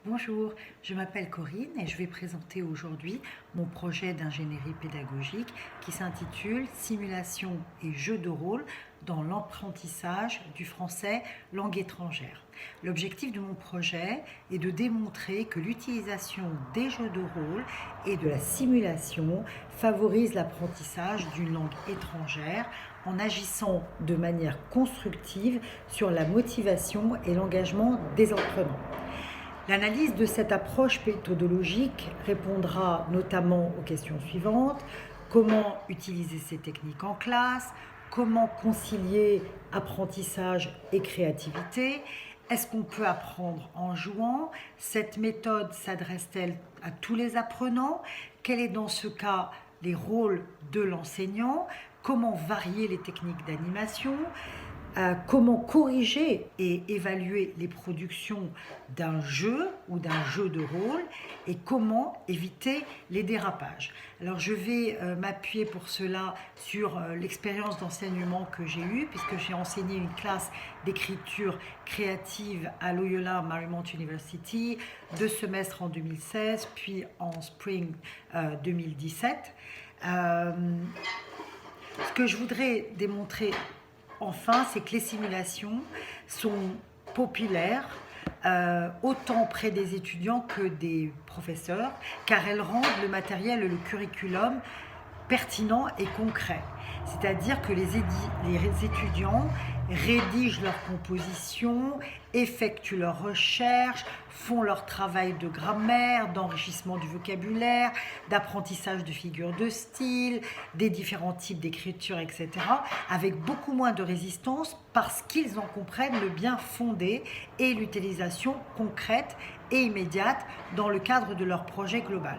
Bonjour, je m'appelle Corinne et je vais présenter aujourd'hui mon projet d'ingénierie pédagogique qui s'intitule Simulation et jeux de rôle dans l'apprentissage du français langue étrangère. L'objectif de mon projet est de démontrer que l'utilisation des jeux de rôle et de la simulation favorise l'apprentissage d'une langue étrangère en agissant de manière constructive sur la motivation et l'engagement des apprenants. L'analyse de cette approche méthodologique répondra notamment aux questions suivantes. Comment utiliser ces techniques en classe? Comment concilier apprentissage et créativité? Est-ce qu'on peut apprendre en jouant? Cette méthode s'adresse-t-elle à tous les apprenants? Quel est dans ce cas les rôles de l'enseignant? Comment varier les techniques d'animation? Comment corriger et évaluer les productions d'un jeu ou d'un jeu de rôle et comment éviter les dérapages. Alors je vais m'appuyer pour cela sur l'expérience d'enseignement que j'ai eue puisque j'ai enseigné une classe d'écriture créative à Loyola Marymount University, 2 semestres en 2016 puis en Spring 2017. Ce que je voudrais démontrer enfin, c'est que les simulations sont populaires autant auprès des étudiants que des professeurs, car elles rendent le matériel et le curriculum pertinent et concret. C'est-à-dire que les étudiants rédigent leur composition, effectuent leurs recherches, font leur travail de grammaire, d'enrichissement du vocabulaire, d'apprentissage de figures de style, des différents types d'écriture, etc., avec beaucoup moins de résistance parce qu'ils en comprennent le bien fondé et l'utilisation concrète et immédiate dans le cadre de leur projet global.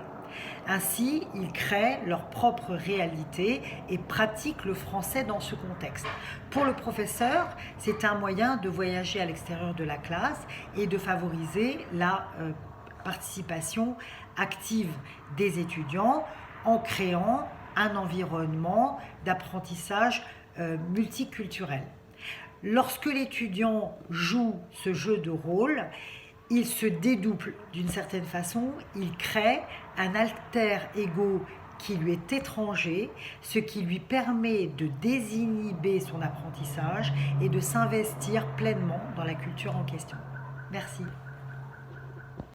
Ainsi, ils créent leur propre réalité et pratiquent le français dans ce contexte. Pour le professeur, c'est un moyen de voyager à l'extérieur de la classe et de favoriser la participation active des étudiants en créant un environnement d'apprentissage multiculturel. Lorsque l'étudiant joue ce jeu de rôle, il se dédouble d'une certaine façon, il crée un alter ego qui lui est étranger, ce qui lui permet de désinhiber son apprentissage et de s'investir pleinement dans la culture en question. Merci.